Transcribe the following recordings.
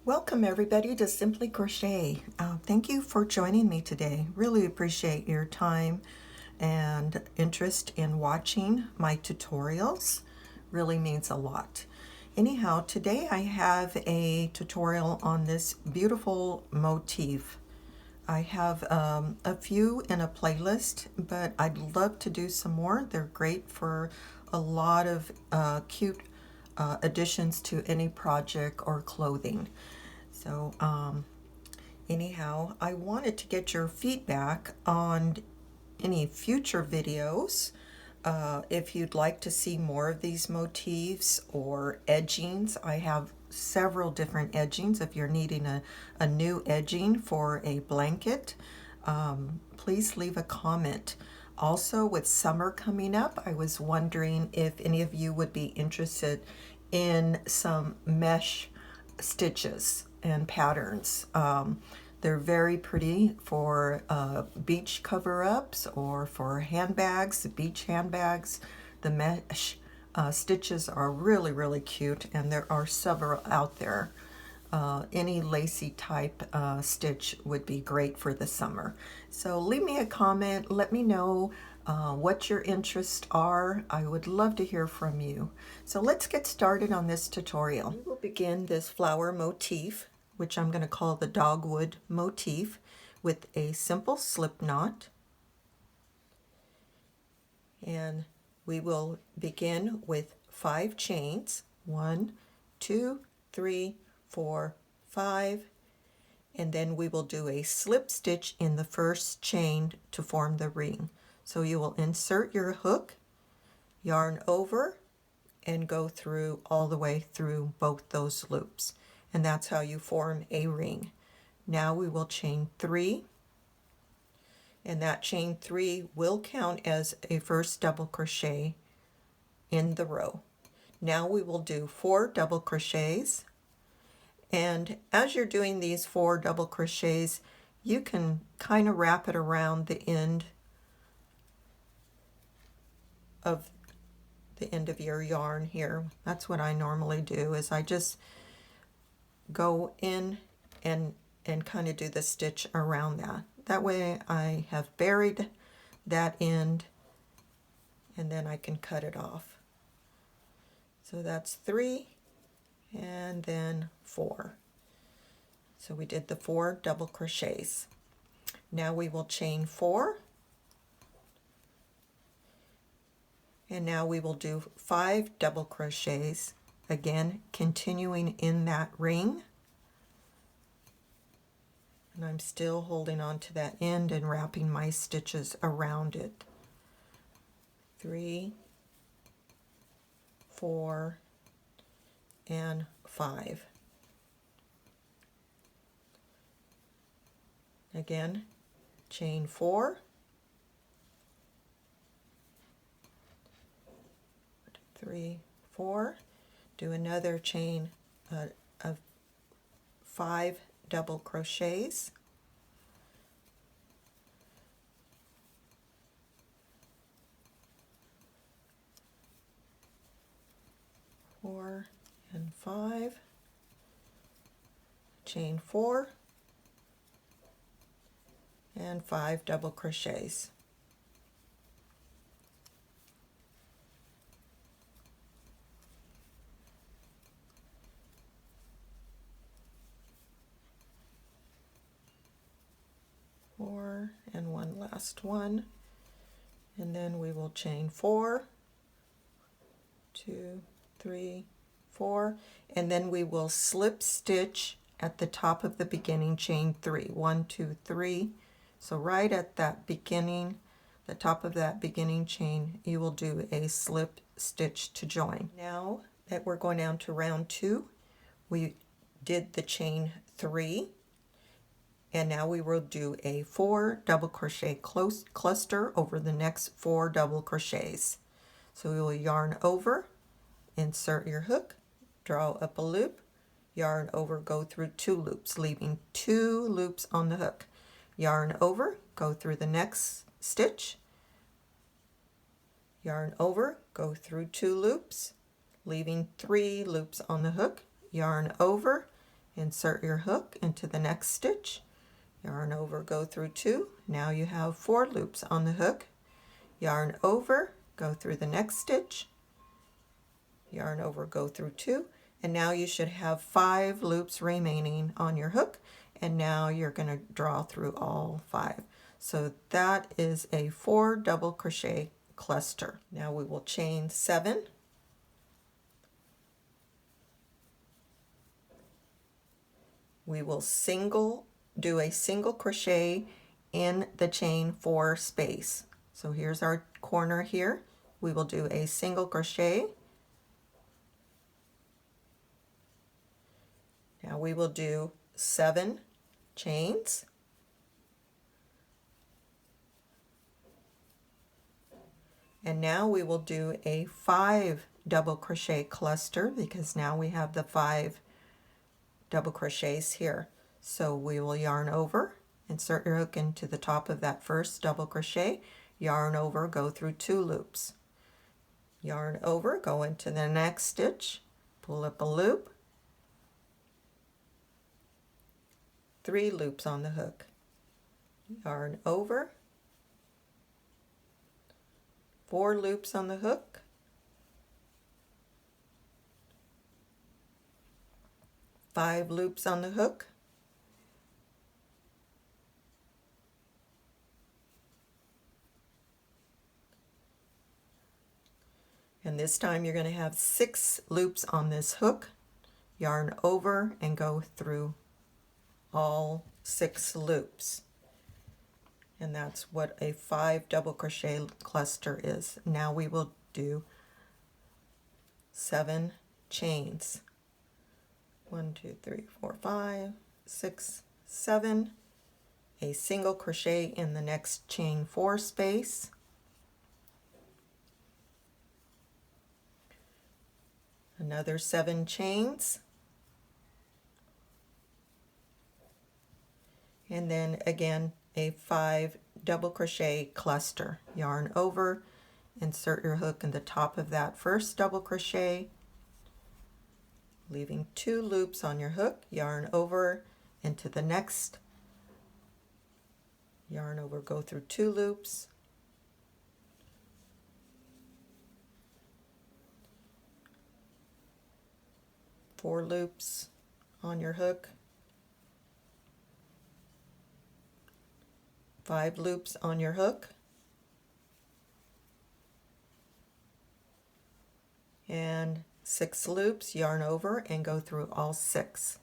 Welcome everybody to Simply Crochet. Thank you for joining me today. Really appreciate your time and interest in watching my tutorials. Really means a lot. Anyhow, today I have a tutorial on this beautiful motif. I have a few in a playlist, but I'd love to do some more. They're great for a lot of cute additions to any project or clothing. So, anyhow, I wanted to get your feedback on any future videos. If you'd like to see more of these motifs or edgings, I have several different edgings. If you're needing a new edging for a blanket, please leave a comment. Also, with summer coming up, I was wondering if any of you would be interested in some mesh stitches and patterns. They're very pretty for beach cover-ups or for handbags, beach handbags. The mesh stitches are really, really cute, and there are several out there. Any lacy type stitch would be great for the summer. So leave me a comment. Let me know what your interests are. I would love to hear from you. So let's get started on this tutorial. We will begin this flower motif, which I'm going to call the Dogwood Motif, with a simple slip knot. And we will begin with 5 chains. 1, 2, 3, 4, 5, and then we will do a slip stitch in the first chain to form the ring. So you will insert your hook, yarn over, and go through all the way through both those loops, and that's how you form a ring. Now we will chain 3, and that chain 3 will count as a first double crochet in the row. Now we will do 4 double crochets. And as you're doing these 4 double crochets, you can kind of wrap it around the end of your yarn here. That's what I normally do, is I just go in and kind of do the stitch around that. That way I have buried that end, and then I can cut it off. So that's 3. And then 4. So we did the 4 double crochets. Now we will chain 4, and now we will do 5 double crochets, again continuing in that ring, and I'm still holding on to that end and wrapping my stitches around it. 3, 4, and 5. Again, chain 4, 3, 4, do another chain of 5 double crochets, 4 and 5, chain 4, and 5 double crochets. And one last one, and then we will chain 4, 2, 3, 4, and then we will slip stitch at the top of the beginning chain 3. 1, 2, 3. So right at that beginning, the top of that beginning chain, you will do a slip stitch to join. Now that we're going down to round 2, we did the chain 3, and now we will do a 4 double crochet cluster over the next 4 double crochets. So we will yarn over, insert your hook, draw up a loop, yarn over, go through 2 loops, leaving 2 loops on the hook. Yarn over, go through the next stitch, yarn over, go through 2 loops, leaving 3 loops on the hook, yarn over, insert your hook into the next stitch, yarn over, go through 2. Now you have 4 loops on the hook, yarn over, go through the next stitch, yarn over, go through 2, and now you should have 5 loops remaining on your hook, and now you're going to draw through all 5. So that is a 4 double crochet cluster. Now we will chain 7. We will do a single crochet in the chain 4 space. So here's our corner here. We will do a single crochet. Now we will do 7 chains. And now we will do a 5 double crochet cluster, because now we have the 5 double crochets here. So we will yarn over, insert your hook into the top of that first double crochet, yarn over, go through 2 loops, yarn over, go into the next stitch, pull up a loop, 3 loops on the hook, yarn over, 4 loops on the hook, 5 loops on the hook, and this time you're going to have 6 loops on this hook, yarn over and go through all 6 loops. And that's what a 5 double crochet cluster is. Now we will do 7 chains. 1, 2, 3, 4, 5, 6, 7. A single crochet in the next chain 4 space. Another 7 chains. And then again a 5 double crochet cluster. Yarn over, insert your hook in the top of that first double crochet, leaving 2 loops on your hook, yarn over into the next, yarn over, go through 2 loops, four loops on your hook, 5 loops on your hook, and 6 loops, yarn over and go through all 6.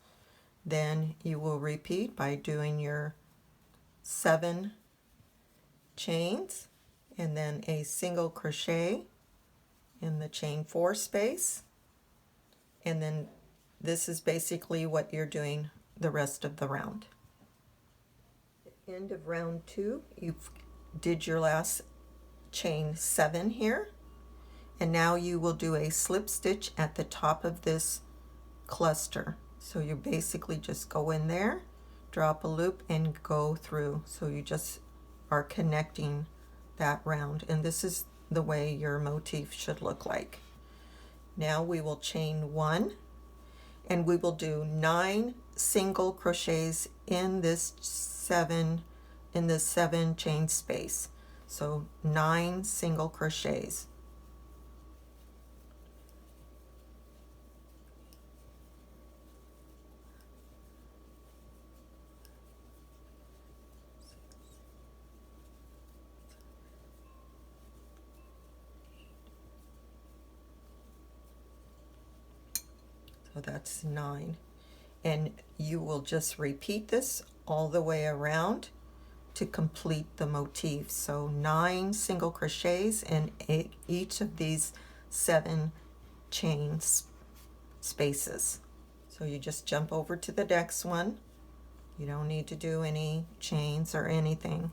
Then you will repeat by doing your 7 chains and then a single crochet in the chain 4 space, and then this is basically what you're doing the rest of the round. End of round 2, you did your last chain 7 here, and now you will do a slip stitch at the top of this cluster. So you basically just go in there, drop a loop and go through. So you just are connecting that round, and this is the way your motif should look like. Now we will chain 1, and we will do 9 single crochets in this 7 chain space. So 9 single crochets. So that's 9. And you will just repeat this all the way around to complete the motif. So 9 single crochets in each of these 7 chain spaces. So you just jump over to the next one. You don't need to do any chains or anything,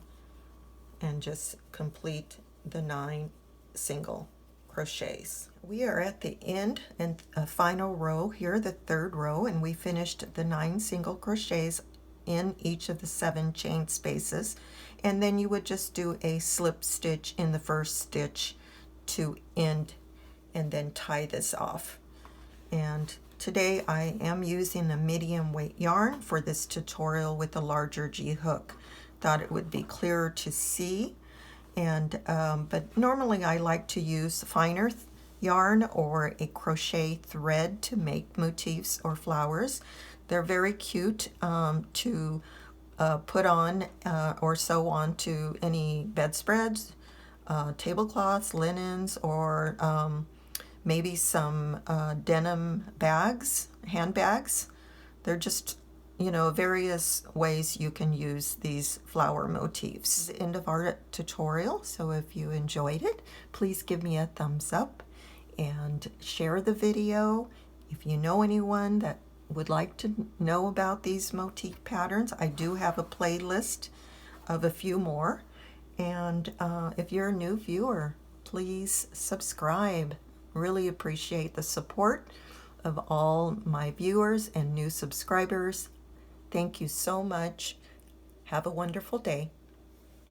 and just complete the 9 single crochets. We are at the end and a final row here, the 3rd row, and we finished the 9 single crochets in each of the 7 chain spaces, and then you would just do a slip stitch in the first stitch to end and then tie this off. And Today I am using a medium weight yarn for this tutorial with a larger G hook. Thought it would be clearer to see, and but normally I like to use finer yarn or a crochet thread to make motifs or flowers. They're very cute to put on or sew on to any bedspreads, tablecloths, linens, or maybe some denim bags, handbags. They're just, you know, various ways you can use these flower motifs. The end of our tutorial, so if you enjoyed it, please give me a thumbs up and share the video. If you know anyone that would like to know about these motif patterns, I do have a playlist of a few more. And if you're a new viewer, please subscribe. Really appreciate the support of all my viewers and new subscribers. Thank you so much. Have a wonderful day.